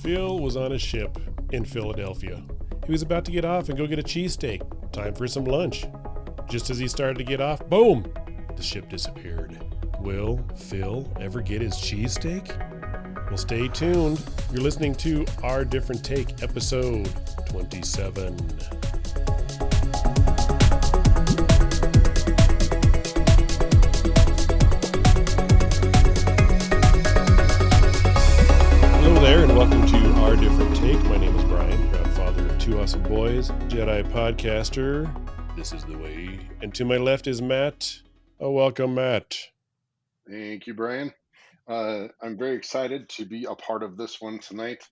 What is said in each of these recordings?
Phil was on a ship in Philadelphia. He was about to get off and go get a cheesesteak. Time for some lunch. Just as he started to get off, boom! The ship disappeared. Will Phil ever get his cheesesteak? Well, stay tuned. You're listening to Our Different Take, episode 27. Hello there, and welcome to Our Different Take. My name is Brian, proud father of two awesome boys, Jedi podcaster. This is the way. And to my left is Matt. Oh, welcome, Matt. Thank you, Brian. I'm very excited to be a part of this one tonight,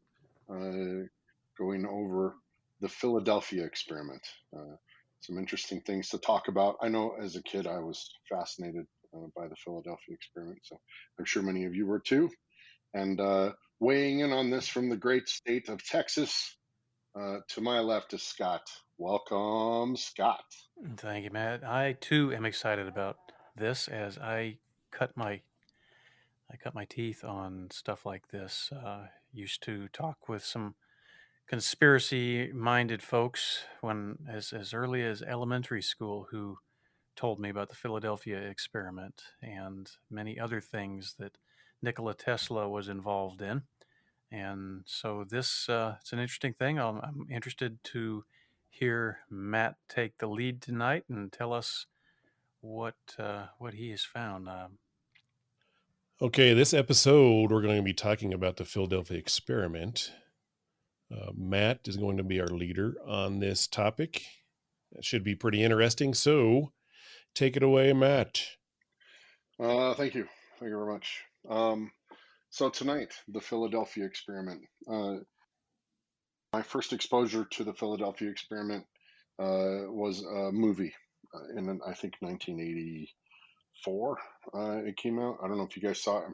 going over the Philadelphia experiment. Some interesting things to talk about. I know as a kid I was fascinated by the Philadelphia experiment, so I'm sure many of you were too. And weighing in on this from the great state of Texas, to my left is Scott. Welcome, Scott. Thank you, Matt. I too am excited about this as I cut my teeth on stuff like this. Used to talk with some conspiracy-minded folks when as early as elementary school who told me about the Philadelphia experiment and many other things that Nikola Tesla was involved in. And so this it's an interesting thing. I'm interested to hear Matt take the lead tonight and tell us what he has found. Okay, this episode we're going to be talking about the Philadelphia experiment. Matt is going to be our leader on this topic. It should be pretty interesting. So take it away, Matt. Thank you. Thank you very much. So tonight, the Philadelphia experiment. My first exposure to the Philadelphia experiment was a movie in, I think, 1984. It came out. I don't know if you guys saw it.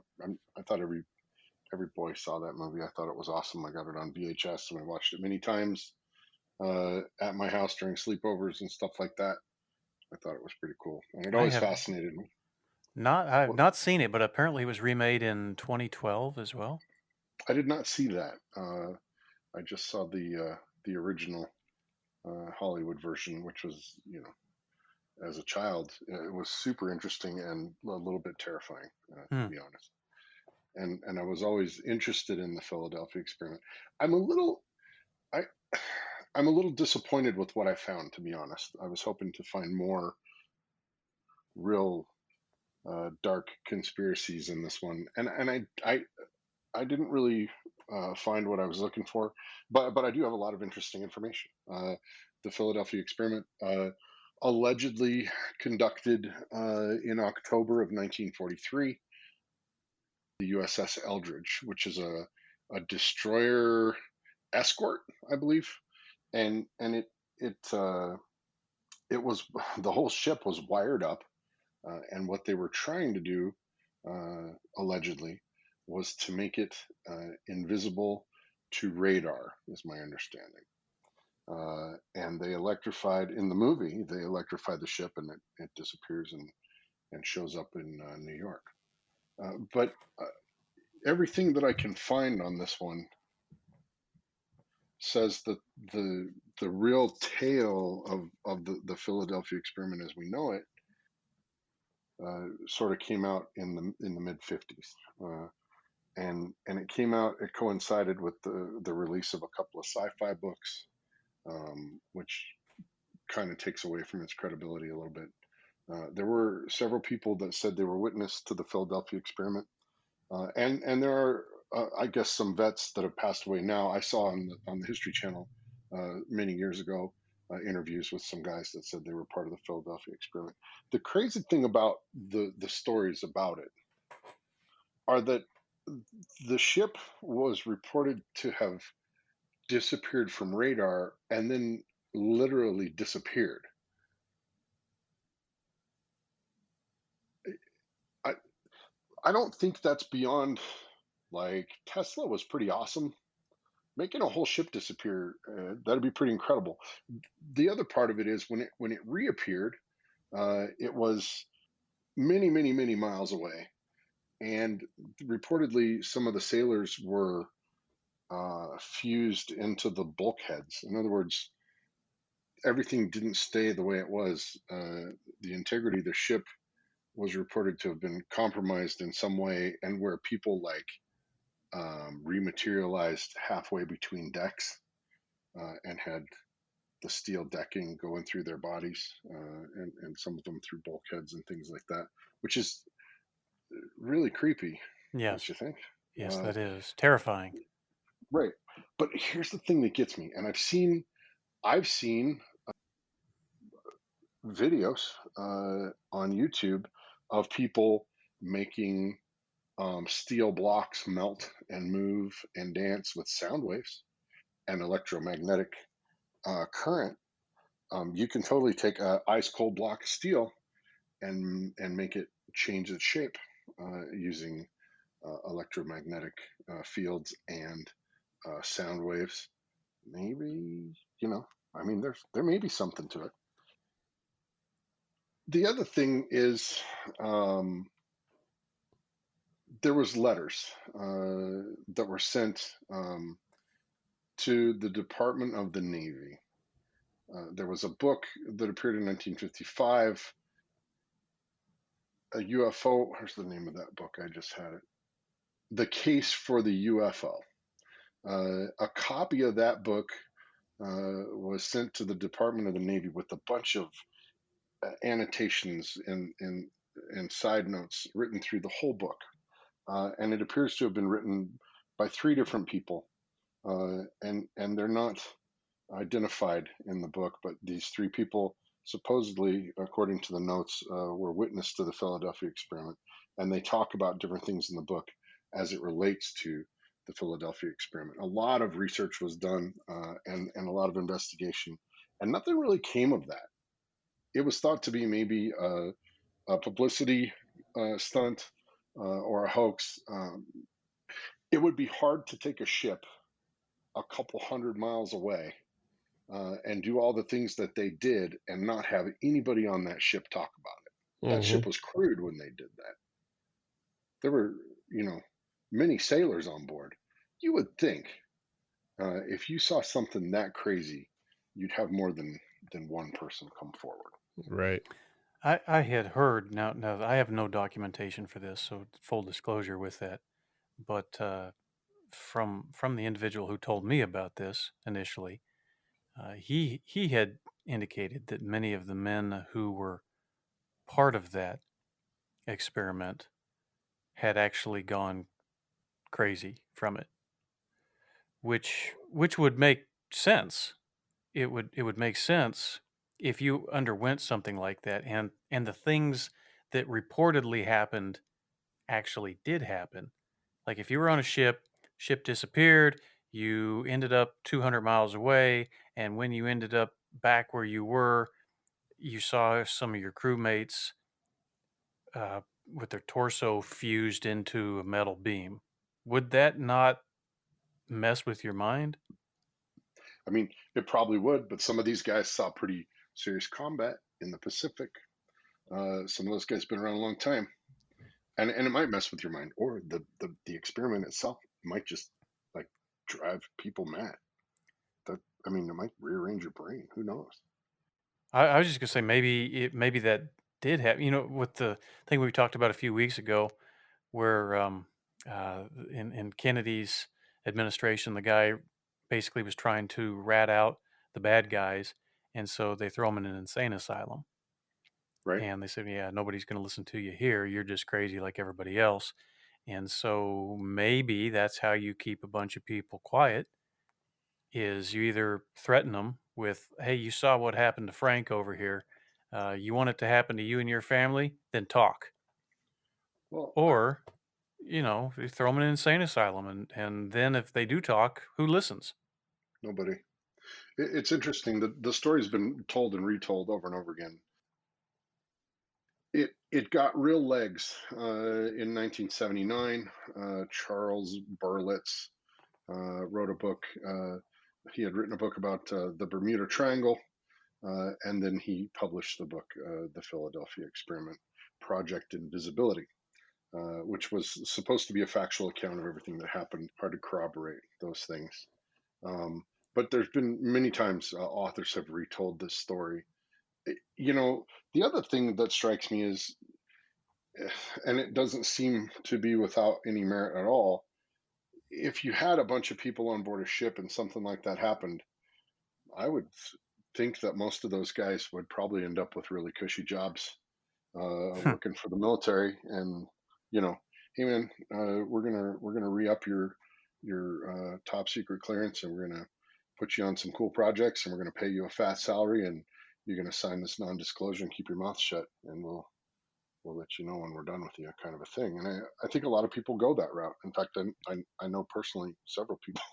I thought every boy saw that movie. I thought it was awesome. I got it on VHS and I watched it many times at my house during sleepovers and stuff like that. I thought it was pretty cool, and it always fascinated me. I've not seen it, but apparently it was remade in 2012 as well. I did not see that. I just saw the original Hollywood version, which was, as a child, it was super interesting and a little bit terrifying, to be honest. And I was always interested in the Philadelphia experiment. I'm a little disappointed with what I found, to be honest. I was hoping to find more real dark conspiracies in this one, and I didn't really find what I was looking for, but I do have a lot of interesting information. The Philadelphia experiment, allegedly conducted in October of 1943, the USS Eldridge, which is a destroyer escort, I believe, and it was the whole ship was wired up, and what they were trying to do, allegedly, was to make it invisible to radar, is my understanding. And they electrified, in the movie, they electrified the ship and it disappears and shows up in New York. But everything that I can find on this one says that the real tale of the Philadelphia experiment as we know it sort of came out in the mid 50s. And it came out, it coincided with the release of a couple of sci-fi books, which kind of takes away from its credibility a little bit. There were several people that said they were witness to the Philadelphia experiment, and there are, I guess, some vets that have passed away now. I saw on the History Channel many years ago interviews with some guys that said they were part of the Philadelphia experiment. The crazy thing about the stories about it are that the ship was reported to have disappeared from radar and then literally disappeared. I don't think that's beyond, like, Tesla was pretty awesome. Making a whole ship disappear, that'd be pretty incredible. The other part of it is when it reappeared, it was many, many, many miles away. And reportedly, some of the sailors were fused into the bulkheads. In other words, everything didn't stay the way it was. The integrity of the ship was reported to have been compromised in some way, and where people like rematerialized halfway between decks and had the steel decking going through their bodies, and some of them through bulkheads and things like that, which is really creepy, don't Yes. you think? Yes, Uh, that is terrifying. right. But here's the thing that gets me, and I've seen videos on YouTube of people making steel blocks melt and move and dance with sound waves and electromagnetic current. You can totally take a ice cold block of steel and make it change its shape using electromagnetic fields and sound waves. Maybe, I mean, there may be something to it. The other thing is, um, there was letters that were sent to the Department of the Navy. There was a book that appeared in 1955, a UFO. Where's the name of that book? I just had it. The Case for the UFO. A copy of that book was sent to the Department of the Navy with a bunch of annotations and side notes written through the whole book. And it appears to have been written by three different people, and they're not identified in the book, but these three people supposedly, according to the notes, were witness to the Philadelphia experiment, and they talk about different things in the book as it relates to the Philadelphia experiment. A lot of research was done, and a lot of investigation, and nothing really came of that. It was thought to be maybe a publicity stunt or a hoax. It would be hard to take a ship a couple hundred miles away and do all the things that they did and not have anybody on that ship talk about it. That Mm-hmm. ship was crewed when they did that. There were, many sailors on board. You would think if you saw something that crazy, you'd have more than one person come forward. Right. I had heard, now I have no documentation for this, so full disclosure with that, but from the individual who told me about this initially, he had indicated that many of the men who were part of that experiment had actually gone crazy from it, which would make sense. It would make sense if you underwent something like that, and the things that reportedly happened actually did happen. Like if you were on a ship disappeared, you ended up 200 miles away, and when you ended up back where you were, you saw some of your crewmates uh, with their torso fused into a metal beam. Would that not mess with your mind? I mean, it probably would, but some of these guys saw pretty serious combat in the Pacific. Some of those guys been around a long time, and it might mess with your mind, or the experiment itself might just like drive people mad. That I mean, it might rearrange your brain. Who knows? I was just gonna say maybe that did happen. With the thing we talked about a few weeks ago, where in Kennedy's administration, the guy basically was trying to rat out the bad guys, and so they throw him in an insane asylum. Right? And they said, "Yeah, nobody's going to listen to you here. You're just crazy like everybody else." And so maybe that's how you keep a bunch of people quiet, is you either threaten them with, "Hey, you saw what happened to Frank over here. You want it to happen to you and your family? Then talk." Well, Or, you throw them in an insane asylum, and then if they do talk, who listens? nobody. It's interesting that the story's been told and retold over and over again. It got real legs in 1979. Charles Berlitz wrote a book. He had written a book about the Bermuda Triangle, and then he published the book, The Philadelphia Experiment, Project Invisibility. which was supposed to be a factual account of everything that happened. Hard to corroborate those things. But there's been many times authors have retold this story. You know, the other thing that strikes me is, and it doesn't seem to be without any merit at all, if you had a bunch of people on board a ship and something like that happened, I would think that most of those guys would probably end up with really cushy jobs working for the military. And you know, hey man, we're gonna re-up your top secret clearance, and we're gonna put you on some cool projects, and we're gonna pay you a fat salary, and you're gonna sign this non-disclosure and keep your mouth shut, and we'll let you know when we're done with you, kind of a thing. And I think a lot of people go that route. In fact, I know personally several people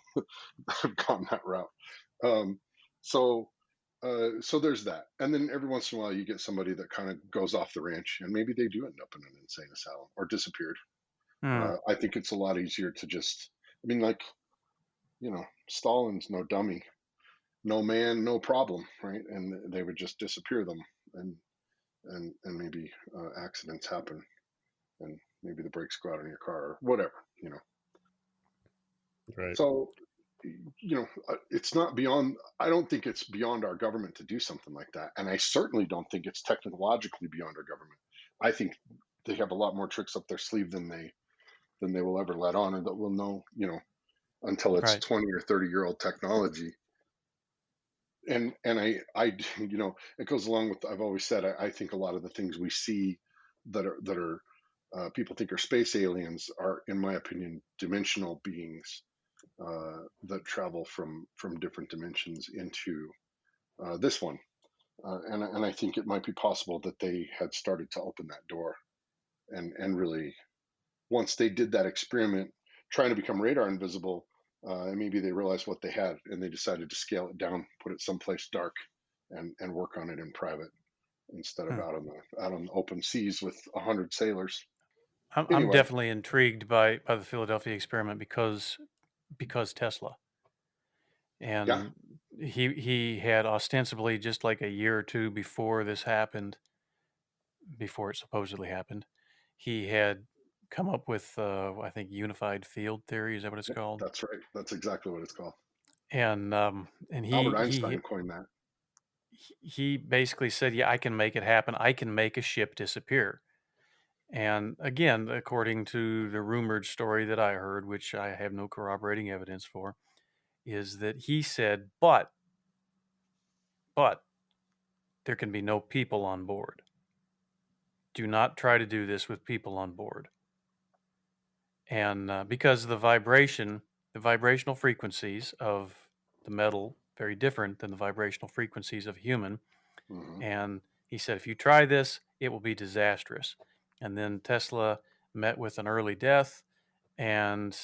that have gone that route. Um, so so there's that. And then every once in a while, you get somebody that kind of goes off the ranch, and maybe they do end up in an insane asylum or disappeared. Hmm. I think it's a lot easier to just, I mean, like, you know, Stalin's no dummy, no man, no problem, right? And they would just disappear them, and and maybe accidents happen, and maybe the brakes go out on your car or whatever, you know. Right. So, you know, it's not beyond, I don't think it's beyond our government to do something like that. And I certainly don't think it's technologically beyond our government. I think they have a lot more tricks up their sleeve than they will ever let on, or that we'll know, you know, until it's Right. 20 or 30-year-old technology. And I you know, it goes along with, I've always said, I think a lot of the things we see that are people think are space aliens are, in my opinion, dimensional beings that travel from different dimensions into this one. And I think it might be possible that they had started to open that door, and really, once they did that experiment trying to become radar invisible, and maybe they realized what they had, and they decided to scale it down, put it someplace dark, and work on it in private instead of Hmm. out on the open seas with 100 sailors. I'm Anyway, definitely intrigued by the Philadelphia experiment because Tesla. yeah, And he had ostensibly, just like a year or two before this happened, before it supposedly happened, he had come up with I think unified field theory, is that what it's yep, called? that's right. That's exactly what it's called. And Albert Einstein coined that. he basically said, yeah, I can make it happen. I can make a ship disappear. And again, according to the rumored story that I heard, which I have no corroborating evidence for, is that he said, but there can be no people on board. Do not try to do this with people on board. And because the vibrational frequencies of the metal, very different than the vibrational frequencies of human. Hmm. And he said, if you try this, it will be disastrous. And then Tesla met with an early death, and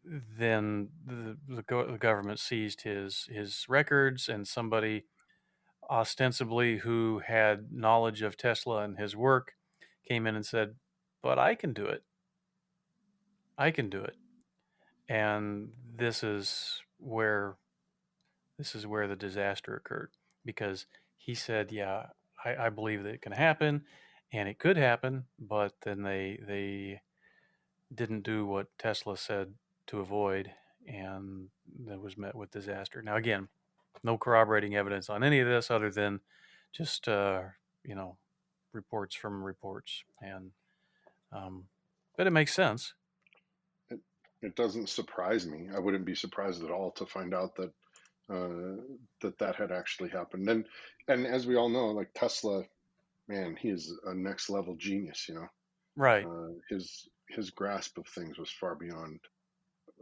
then the government seized his records, and somebody ostensibly who had knowledge of Tesla and his work came in and said, but I can do it. I can do it. And this is where the disaster occurred, because he said, yeah, I believe that it can happen, and it could happen, but then they didn't do what Tesla said to avoid, and that was met with disaster. Now, again, no corroborating evidence on any of this other than just you know, reports from reports, and um, but it makes sense. It, it doesn't surprise me. I wouldn't be surprised at all to find out that that had actually happened. And as we all know, like Tesla, man, he is a next level genius. You know, Right. his grasp of things was far beyond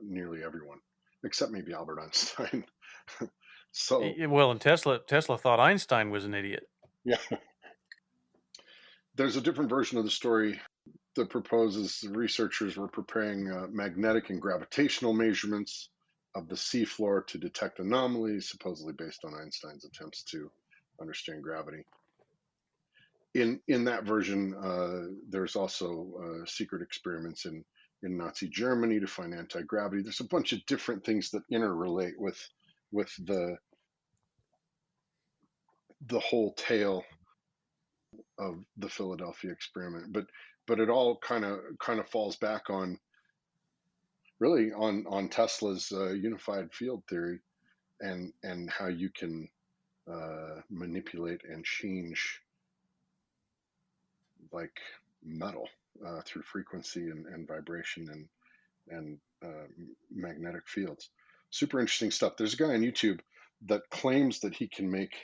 nearly everyone, except maybe Albert Einstein. So Well, and Tesla thought Einstein was an idiot. yeah, there's a different version of the story that proposes the researchers were preparing magnetic and gravitational measurements of the seafloor to detect anomalies, supposedly based on Einstein's attempts to understand gravity. In that version, there's also secret experiments in Nazi Germany to find anti-gravity. There's a bunch of different things that interrelate with the whole tale of the Philadelphia experiment. But but it all kind of falls back on really on Tesla's unified field theory, and how you can manipulate and change like metal through frequency and vibration and magnetic fields. Super interesting stuff. There's a guy on YouTube that claims that he can make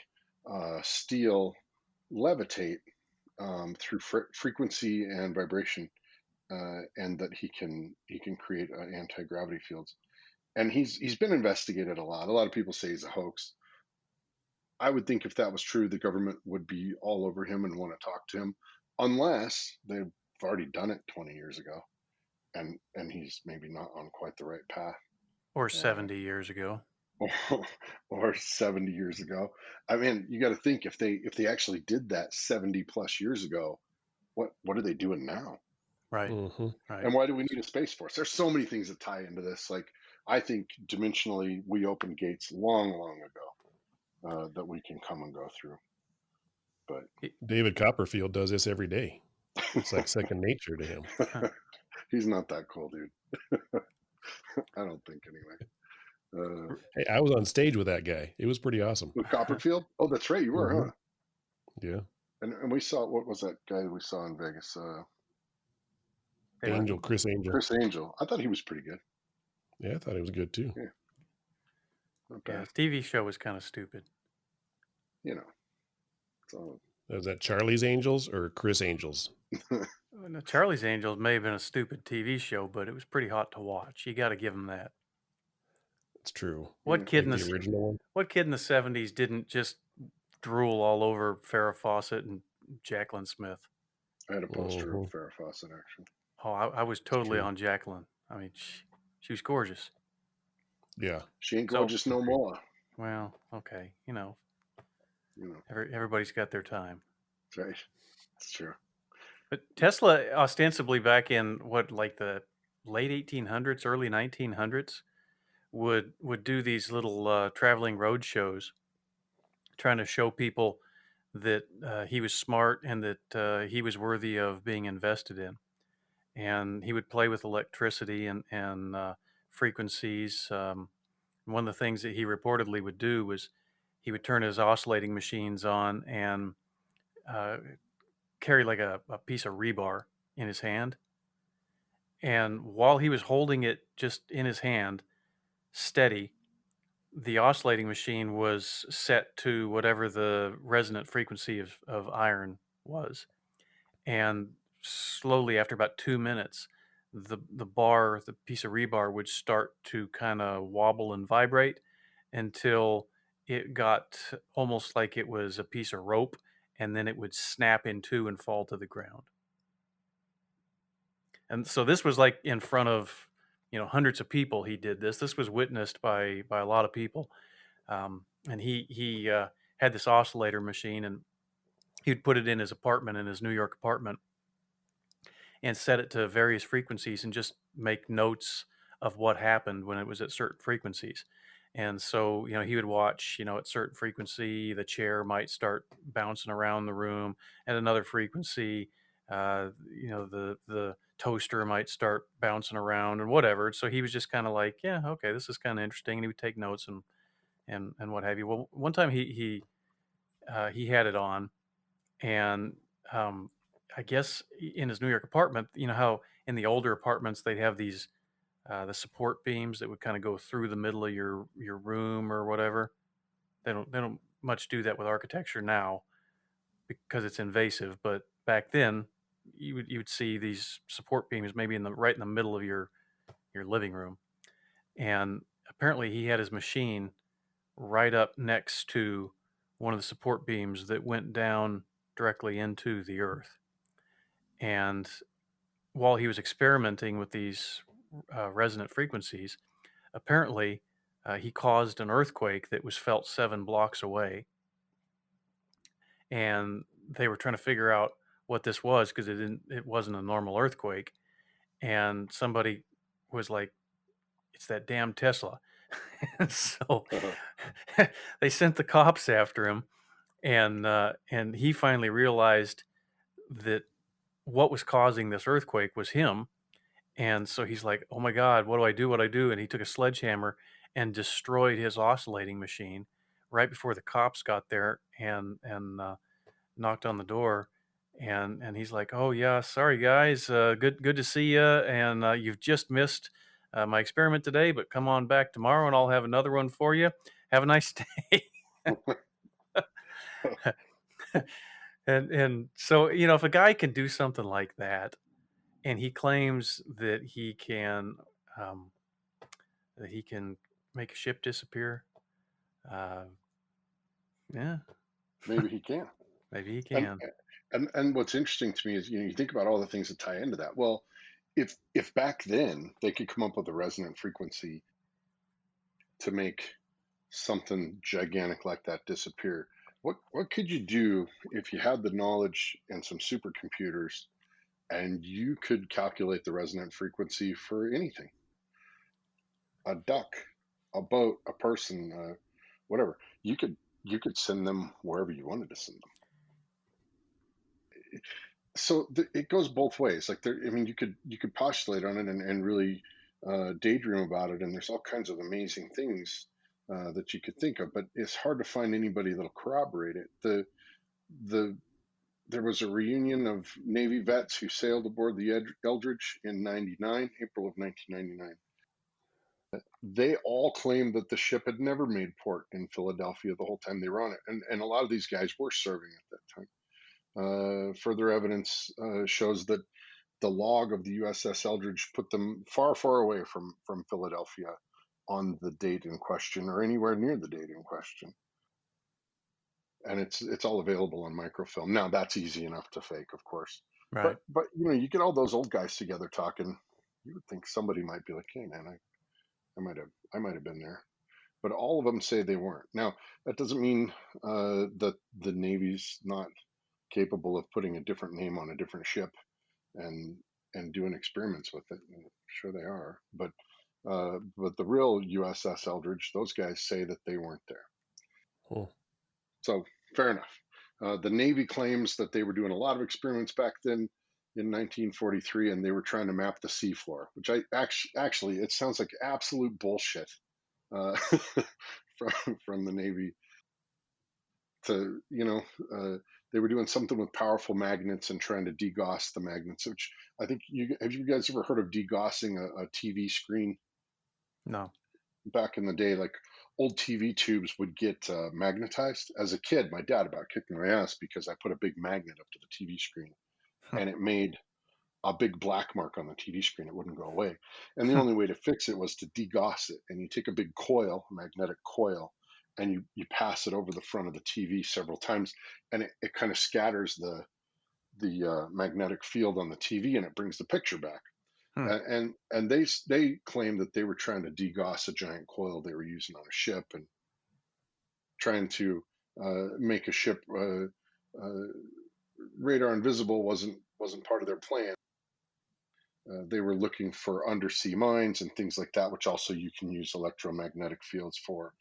steel levitate through frequency and vibration, and that he can create anti-gravity fields. And he's been investigated a lot. A lot of people say he's a hoax. I would think if that was true, the government would be all over him and want to talk to him, unless they've already done it 20 years ago, and he's maybe not on quite the right path, Or uh, 70 years ago. or 70 years ago. I mean, you got to think if they actually did that 70 plus years ago, what are they doing now? Right. Mm-hmm. Right. And why do we need a space force? There's so many things that tie into this. Like, I think dimensionally, we opened gates long, long ago that we can come and go through. But David Copperfield does this every day. It's like second nature to him. he's not that cool, dude. I don't think, anyway. Hey, I was on stage with that guy. It was pretty awesome. With Copperfield? Oh, that's right, you were, Mhm. huh? Yeah. And we saw, what was that guy we saw in Vegas? Angel, Chris Angel. Chris Angel. I thought he was pretty good. Yeah, I thought it was good too. Yeah. Not Yeah, bad. the TV show was kind of stupid. You know. So Was that Charlie's Angels or Chris Angels? Now, Charlie's Angels may have been a stupid TV show, but it was pretty hot to watch. You got to give him that. It's true. What kid Like in the original one? What kid in the 70s didn't just drool all over Farrah Fawcett and Jacqueline Smith? I had a poster Mhm. of Farrah Fawcett, actually. Oh, I was totally true. on Jacqueline. I mean, she was gorgeous. Yeah. She ain't So- gorgeous no more. Well, okay, You know, everybody's got their time. that's right. It's true. But Tesla, ostensibly back in like the late 1800s, early 1900s, would do these little traveling road shows, trying to show people that he was smart and that he was worthy of being invested in. And he would play with electricity and frequencies. One of the things that he reportedly would do was he would turn his oscillating machines on and carry like a piece of rebar in his hand. And while he was holding it just in his hand, steady, the oscillating machine was set to whatever the resonant frequency of iron was. And slowly, after about 2 minutes, the piece of rebar would start to kind of wobble and vibrate until it got almost like it was a piece of rope, and then it would snap in two and fall to the ground. And so this was like in front of hundreds of people. He did this. This was witnessed by a lot of people. And he had this oscillator machine, and he'd put it in his apartment, in his New York apartment, and set it to various frequencies and just make notes of what happened when it was at certain frequencies. And so, he would watch, at certain frequency, the chair might start bouncing around the room. At another frequency, the toaster might start bouncing around and whatever. So he was just kind of like, yeah, okay, this is kind of interesting. And he would take notes and what have you. Well, one time he had it on, and I guess in his New York apartment, how in the older apartments they'd have these the support beams that would kind of go through the middle of your room or whatever. They don't much do that with architecture now because it's invasive. But back then, you would see these support beams maybe right in the middle of your living room. And apparently, he had his machine right up next to one of the support beams that went down directly into the earth. And while he was experimenting with these resonant frequencies, apparently he caused an earthquake that was felt 7 blocks away. And they were trying to figure out what this was because it wasn't a normal earthquake. And somebody was like, "It's that damn Tesla." And so they sent the cops after him, and he finally realized that what was causing this earthquake was him. And so he's like, "Oh my God, what do I do? What do I do?" And he took a sledgehammer and destroyed his oscillating machine right before the cops got there and knocked on the door. And he's like, "Oh yeah, sorry guys, good to see you. And you've just missed my experiment today, but come on back tomorrow and I'll have another one for you. Have a nice day." And so if a guy can do something like that, and he claims um, that he can make a ship disappear, uh, yeah, Maybe he can. maybe he And can. and what's interesting to me is, you think about all the things that tie into that. Well, if back then they could come up with a resonant frequency to make something gigantic like that disappear, what could you do if you had the knowledge and some supercomputers and you could calculate the resonant frequency for anything? A duck, a boat, a person, whatever. You could send them wherever you wanted to send them. So it goes both ways. Like there, I mean, you could postulate on it and really daydream about it, and there's all kinds of amazing things that you could think of. But it's hard to find anybody that'll corroborate it. The There was a reunion of Navy vets who sailed aboard the Eldridge in '99, April of 1999. They all claimed that the ship had never made port in Philadelphia the whole time they were on it, and a lot of these guys were serving at that time. Further evidence shows that the log of the USS Eldridge put them far, far away from Philadelphia on the date in question, or anywhere near the date in question. And it's all available on microfilm. Now that's easy enough to fake, of course. Right. But you get all those old guys together talking. You would think somebody might be like, "Hey man, I might have been there." But all of them say they weren't. Now that doesn't mean that the Navy's not capable of putting a different name on a different ship and doing experiments with it. And sure they are, but the real USS Eldridge, those guys say that they weren't there. Huh. So fair enough. The Navy claims that they were doing a lot of experiments back then in 1943, and they were trying to map the seafloor, which actually it sounds like absolute bullshit uh, from the Navy. To they were doing something with powerful magnets and trying to degauss the magnets. Which I think you guys ever heard of degaussing a TV screen? No. Back in the day, like old TV tubes would get magnetized. As a kid, my dad about kicked my ass because I put a big magnet up to the TV screen, and it made a big black mark on the TV screen. It wouldn't go away, and the only way to fix it was to degauss it. And you take a big coil, a magnetic coil, and you pass it over the front of the TV several times, and it kind of scatters the magnetic field on the TV, and it brings the picture back. Hmm. And they claimed that they were trying to degauss a giant coil they were using on a ship, and trying to make a ship radar invisible wasn't part of their plan. They were looking for undersea mines and things like that, which also you can use electromagnetic fields for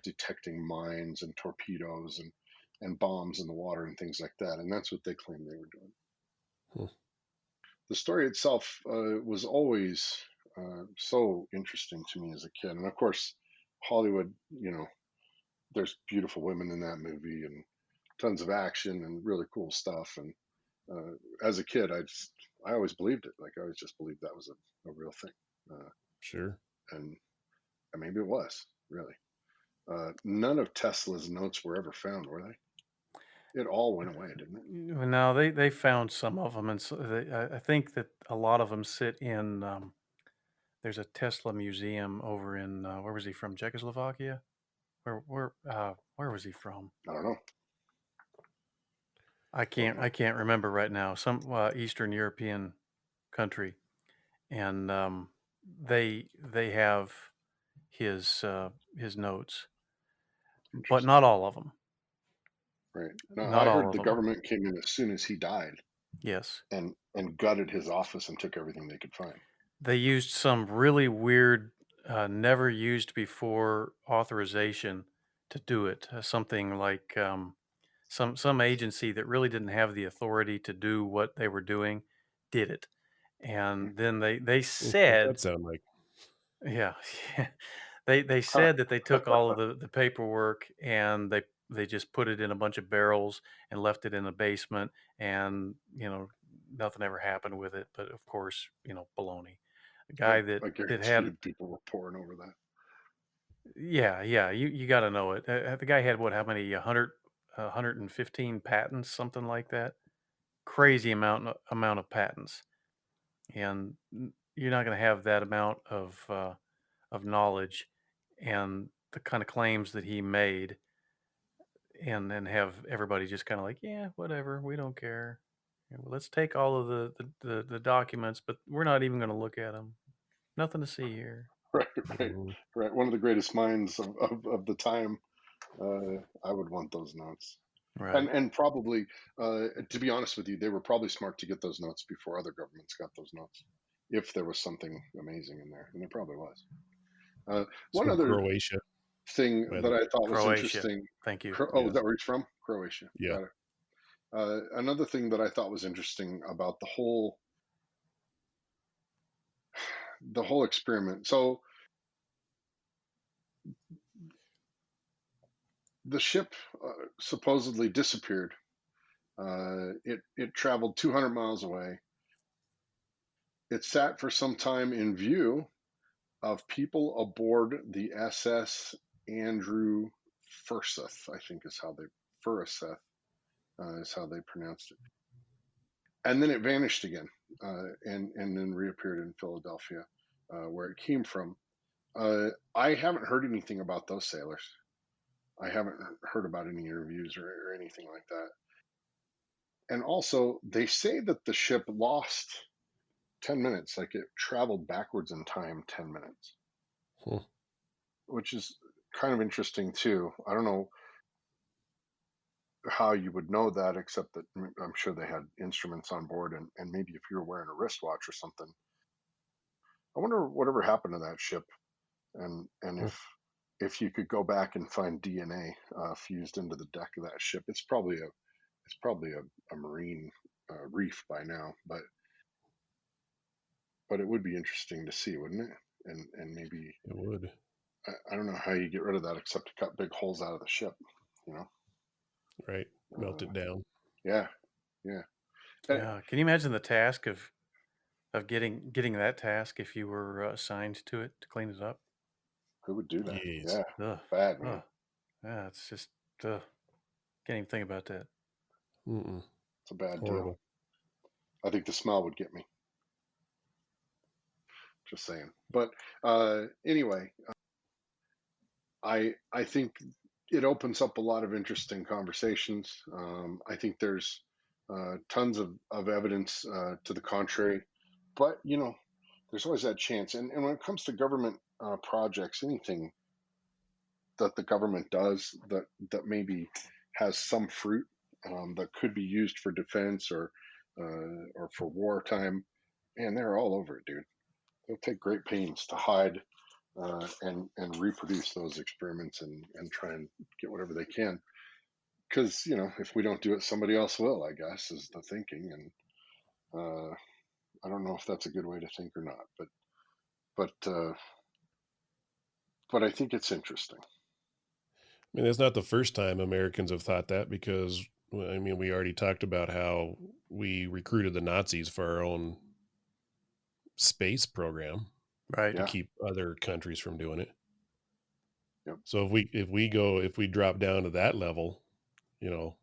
detecting mines and torpedoes and bombs in the water and things like that. And that's what they claimed they were doing. Huh. The story itself was always so interesting to me as a kid. And of course, Hollywood, there's beautiful women in that movie and tons of action and really cool stuff. And as a kid, I always believed it. Like I always just believed that was a real thing. Sure. And maybe it was really. None of Tesla's notes were ever found, were they? It all went away, didn't it? Well, no, they found some of them, and so I think that a lot of them sit in. There's a Tesla museum over in where was he from? Czechoslovakia. Where was he from? I don't know. I can't remember right now. Some Eastern European country, and they have his notes, but not all of them. Right. Now, Not I all heard of the them. government came in as soon as he died Yes. and gutted his office and took everything they could find. They used some really weird, never used before authorization to do it. Something like some agency that really didn't have the authority to do what they were doing did it. And then they What's that said, sound like? yeah, they Huh. said that they took all of the paperwork and they just put it in a bunch of barrels and left it in a basement, and nothing ever happened with it. But of course, baloney. A I, guy that I that guarantee had you people were pouring over that. yeah, you got to know it. The guy had what? How many? 115 patents, something like that. Crazy amount of patents, and you're not going to have that amount of knowledge and the kind of claims that he made, and then have everybody just kind of like, yeah, whatever, we don't care. Yeah, well, let's take all of the documents, but we're not even going to look at them. Nothing to see here. Right, right, Mhm. right. One of the greatest minds of the time. I would want those notes. Right. And probably, to be honest with you, they were probably smart to get those notes before other governments got those notes, if there was something amazing in there, and there probably was. It's One from other Croatia, thing by the that I thought was Croatia. interesting. Thank you. Oh, is yeah, that where he's from? Croatia. yeah. Got it. Another thing that I thought was interesting about the whole experiment. So the ship supposedly disappeared. It traveled 200 miles away. It sat for some time in view of people aboard the SS Andrew Furseth, I think Furseth is how they pronounced it. And then it vanished again, and then reappeared in Philadelphia, where it came from. I haven't heard anything about those sailors. I haven't heard about any interviews or anything like that. And also, they say that the ship lost 10 minutes, like it traveled backwards in time 10 minutes, Hmm. which is kind of interesting too. I don't know how you would know that, except that I'm sure they had instruments on board, and maybe if you were wearing a wristwatch or something. I wonder whatever happened to that ship, and Hmm. if you could go back and find DNA fused into the deck of that ship. It's probably a marine reef by now, but it would be interesting to see, wouldn't it? And maybe It would. I don't know how you get rid of that except to cut big holes out of the ship, you know. Right. Melt Uh, it down. yeah, yeah. Uh, Yeah. Can you imagine the task of getting that task if you were assigned to it to clean it up? who would do that? Yes. Yeah, Ugh. bad man. Ugh. Yeah. It's just ugh. Can't even think about that. Mm-mm. It's a bad deal. Horrible. I think the smell would get me. Just saying. But anyway, I think it opens up a lot of interesting conversations. I think there's tons of evidence to the contrary, but there's always that chance. And when it comes to government projects, anything that the government does that maybe has some fruit that could be used for defense or for wartime, and they're all over it, dude. They'll take great pains to hide and reproduce those experiments and try and get whatever they can. Because if we don't do it, somebody else will. I guess is the thinking, and I don't know if that's a good way to think or not, but but I think it's interesting. I mean, that's not the first time Americans have thought that because, well, I mean, we already talked about how we recruited the Nazis for our own space program Right. to Yeah. keep other countries from doing it. Yep. So if we drop down to that level, you know,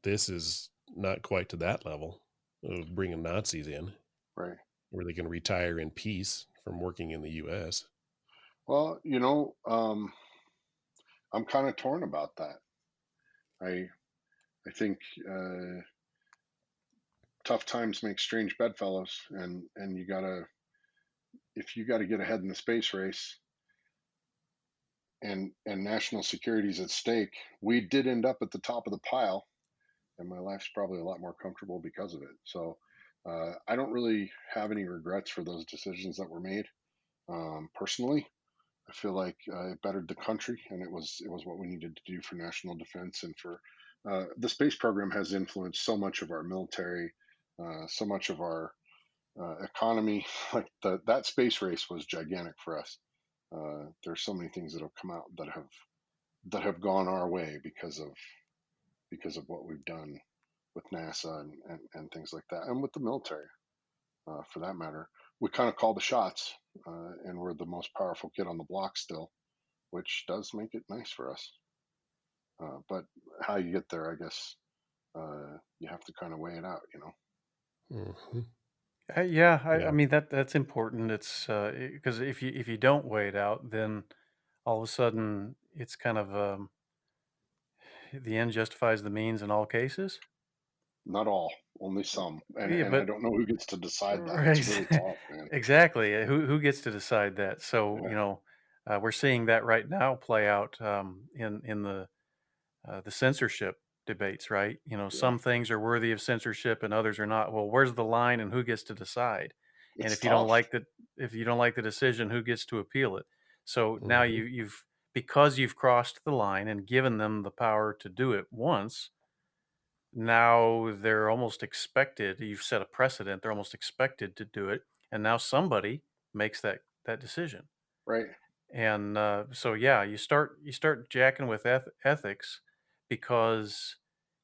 this is not quite to that level of bringing Nazis in Right. where they can retire in peace from working in the U.S. Well, I'm kind of torn about that. I think tough times make strange bedfellows, and if you gotta get ahead in the space race, and national security is at stake. We did end up at the top of the pile, and my life's probably a lot more comfortable because of it. So I don't really have any regrets for those decisions that were made. Personally, I feel like it bettered the country, and it was what we needed to do for national defense and for the space program has influenced so much of our military, so much of our economy. Like that space race was gigantic for us. There's so many things that have come out that have gone our way because of what we've done with NASA and things like that, and with the military, for that matter. We kind of call the shots, and we're the most powerful kid on the block still, which does make it nice for us. But how you get there, I guess, you have to kind of weigh it out, you know. Hmm. Yeah, I Yeah. mean that's important. It's because if you don't weigh it out, then all of a sudden it's kind of the end justifies the means in all cases. Not all, only some, Yeah, and I but don't know who gets to decide that. It's right, really tough, man. exactly. Who gets to decide that? So Yeah, we're seeing that right now play out in the censorship debates. Right, yeah, some things are worthy of censorship and others are not. Well, where's the line, and who gets to decide? And it's tough. if you don't like the decision, who gets to appeal it? So now Hmm. you've because you've crossed the line and given them the power to do it once. Now they're almost expected. You've set a precedent. They're almost expected to do it, and now somebody makes that decision. Right. And so yeah, you start jacking with ethics because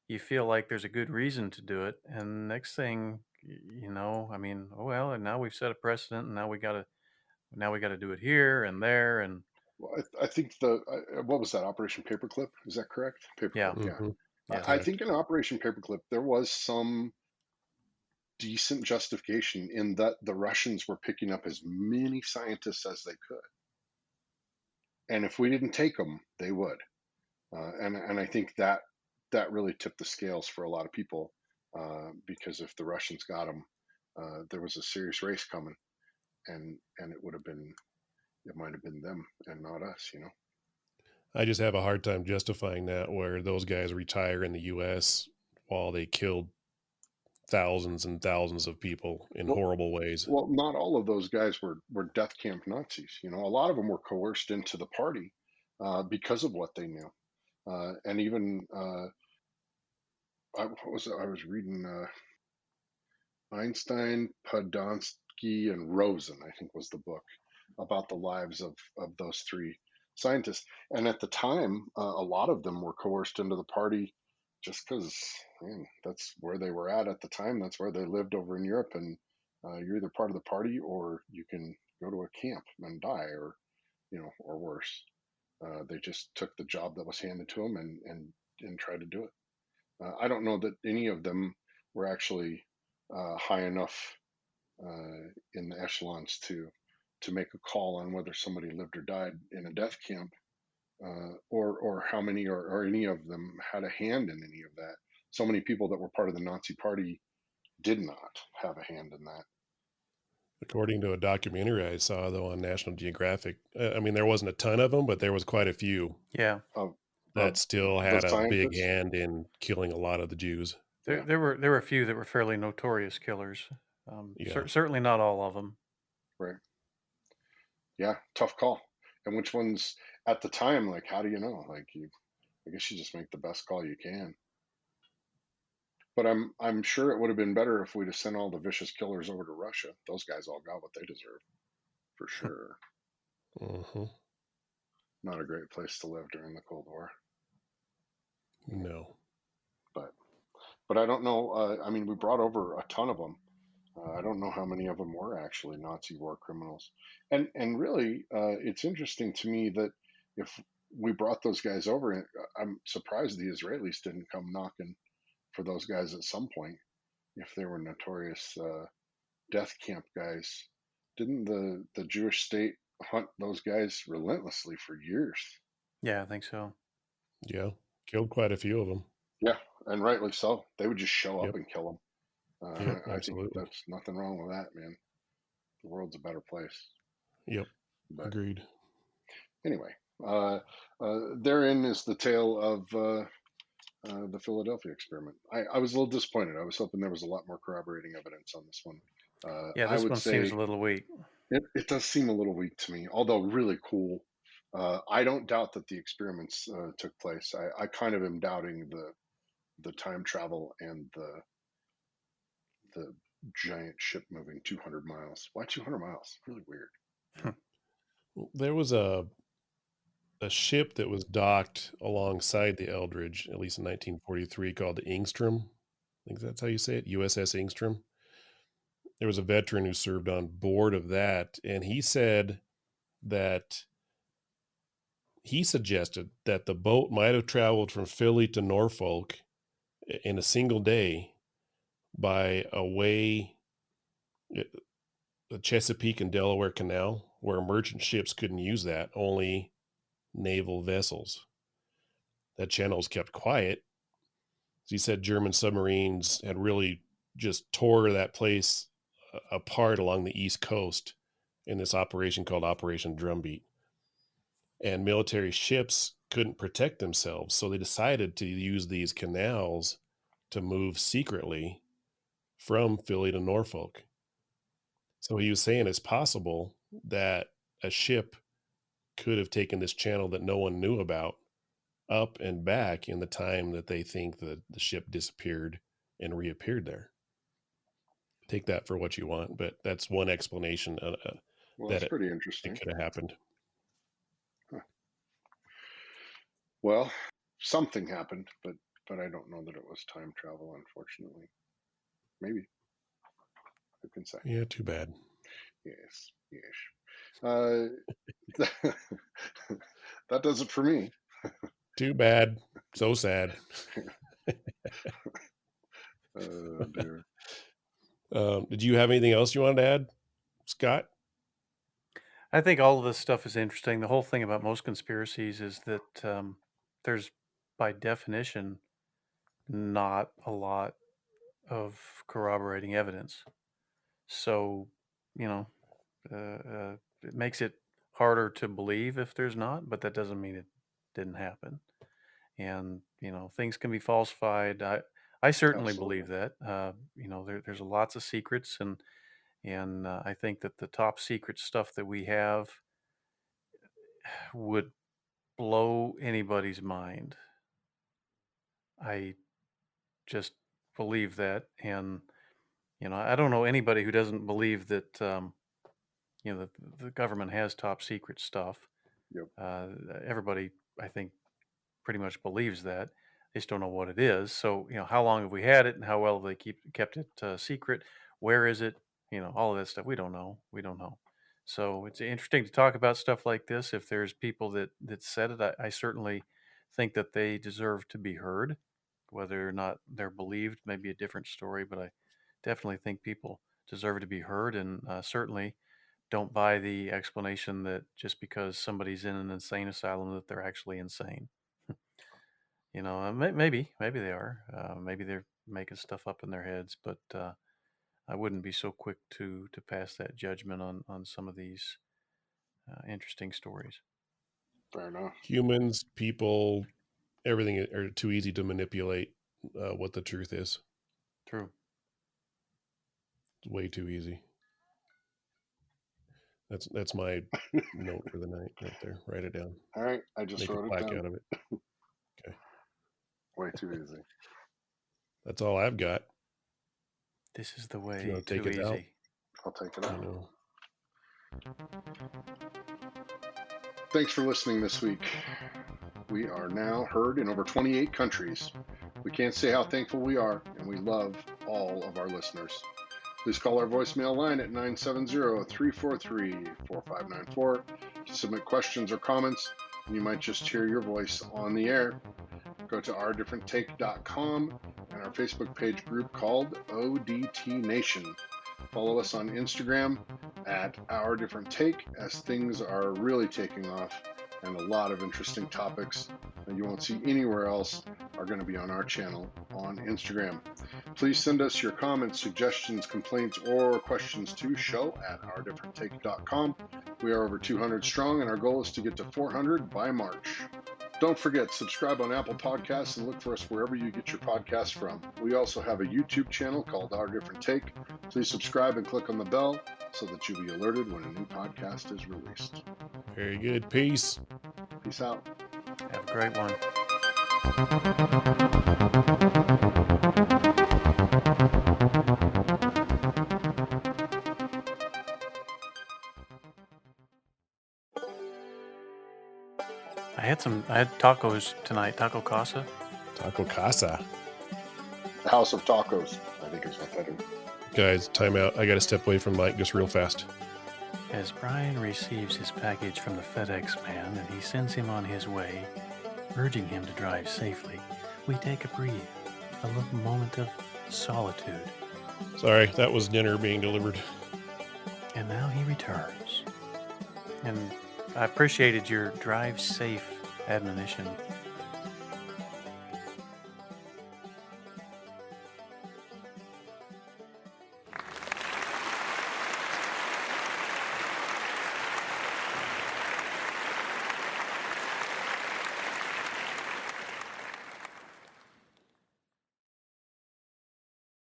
you feel like there's a good reason to do it, and next thing I mean, oh well, and now we've set a precedent, and now we got to do it here and there, and Well, I think what was that, Operation Paperclip? Is that correct? yeah, Paperclip, yeah. Hmm. yes, I Correct. think in Operation Paperclip there was some decent justification in that the Russians were picking up as many scientists as they could, and if we didn't take them, they would. And I think that really tipped the scales for a lot of people, because if the Russians got them, there was a serious race coming, and it might have been them and not us, you know. I just have a hard time justifying that where those guys retire in the US while they killed thousands and thousands of people in Well, horrible ways. well, not all of those guys were death camp Nazis. You know, a lot of them were coerced into the party, because of what they knew, and even what was it? I was reading Einstein, Podolsky, and Rosen, I think was the book, about the lives of those three scientists. And at the time, a lot of them were coerced into the party just because, man, that's where they were at the time. That's where they lived over in Europe. And you're either part of the party or you can go to a camp and die, or, or worse. They just took the job that was handed to them and tried to do it. I don't know that any of them were actually high enough in the echelons to make a call on whether somebody lived or died in a death camp, or how many or any of them had a hand in any of that. So many people that were part of the Nazi Party did not have a hand in that. According to a documentary I saw, though, on National Geographic, I mean, there wasn't a ton of them, but there was quite a few yeah. Of that of still the had a big scientists, hand in killing a lot of the Jews. There yeah, there were a few that were fairly notorious killers. Yeah. Certainly not all of them. right, yeah, tough call. And which ones at the time? Like, how do you know? Like, I guess you just make the best call you can. But I'm sure it would have been better if we'd have sent all the vicious killers over to Russia. Those guys all got what they deserved, for sure. Hmm. Not a great place to live during the Cold War. No. But I don't know. I mean, we brought over a ton of them. I don't know how many of them were actually Nazi war criminals. And really, it's interesting to me that if we brought those guys over, I'm surprised the Israelis didn't come knocking for those guys at some point. If they were notorious death camp guys, didn't the Jewish state hunt those guys relentlessly for years? Yeah, I think so. Yeah. Killed quite a few of them. Yeah, and rightly so. They would just show up Yep. and kill them. Yep. I think Absolutely. that's nothing wrong with that, man. The world's a better place. Yep. But Agreed. anyway, therein is the tale of the Philadelphia experiment. I was a little disappointed. I was hoping there was a lot more corroborating evidence on this one. Yeah, I this would one seems a say little weak. it does seem a little weak to me, although really cool. I don't doubt that the experiments took place. I kind of am doubting the time travel and the giant ship moving 200 miles. Why 200 miles? Really weird. There was a ship that was docked alongside the Eldridge, at least in 1943, called the Ingstrom. I think that's how you say it, USS Ingstrom. There was a veteran who served on board of that, and he said that he suggested that the boat might have traveled from Philly to Norfolk in a single day by a way, the Chesapeake and Delaware Canal, where merchant ships couldn't use that, only naval vessels. That channel was kept quiet. As he said, German submarines had really just tore that place apart along the East Coast in this operation called Operation Drumbeat. And military ships couldn't protect themselves, so they decided to use these canals to move secretly from Philly to Norfolk. So he was saying it's possible that a ship could have taken this channel that no one knew about up and back in the time that they think that the ship disappeared and reappeared there. Take that for what you want, but that's one explanation Well, that that's pretty interesting. it could have happened. Well, something happened, but I don't know that it was time travel, unfortunately. Maybe. Who can say? Yeah, too bad. Yes, yes. That does it for me. Too bad. So sad. Oh, dear. Did you have anything else you wanted to add, Scott? I think all of this stuff is interesting. The whole thing about most conspiracies is that there's, by definition, not a lot of corroborating evidence. So, it makes it harder to believe if there's not, but that doesn't mean it didn't happen. And, things can be falsified. I certainly believe that. There's lots of secrets, and I think that the top secret stuff that we have would blow anybody's mind. I just believe that, and I don't know anybody who doesn't believe that that the government has top secret stuff. Yep. Everybody, I think, pretty much believes that. They just don't know what it is. So, how long have we had it, and how well have they kept it secret? Where is it? All of that stuff. We don't know. So it's interesting to talk about stuff like this. If there's people that said it, I certainly think that they deserve to be heard. Whether or not they're believed may be a different story, but I definitely think people deserve to be heard, and certainly don't buy the explanation that just because somebody's in an insane asylum that they're actually insane. Maybe they are. Maybe they're making stuff up in their heads, but I wouldn't be so quick to pass that judgment on some of these interesting stories. Fair enough. Humans, people, everything are too easy to manipulate what the truth is. True. It's way too easy. That's my note for the night right there. Write it down. All right, I just Make wrote a it plaque down. out of it. Okay. Way too easy. That's all I've got. This is the If you way wanna too take us out. easy. I'll take it I out. know. Thanks for listening this week. We are now heard in over 28 countries. We can't say how thankful we are, and we love all of our listeners. Please call our voicemail line at 970-343-4594 to submit questions or comments, and you might just hear your voice on the air. Go to ourdifferenttake.com and our Facebook page group called ODT Nation. Follow us on Instagram at Our Different Take, as things are really taking off, and a lot of interesting topics that you won't see anywhere else are going to be on our channel on Instagram. Please send us your comments, suggestions, complaints, or questions to show@ourdifferenttake.com. We are over 200 strong, and our goal is to get to 400 by March. Don't forget, subscribe on Apple Podcasts and look for us wherever you get your podcasts from. We also have a YouTube channel called Our Different Take. Please subscribe and click on the bell so that you'll be alerted when a new podcast is released. Very good. Peace. Peace out. Have a great one. I had tacos tonight, Taco Casa. Taco Casa. House of Tacos, I think is what that is. Guys, time out. I got to step away from Mike just real fast. As Brian receives his package from the FedEx man and he sends him on his way, urging him to drive safely, we take a breathe, a little moment of solitude. Sorry, that was dinner being delivered. And now he returns. And I appreciated your drive safe admonition,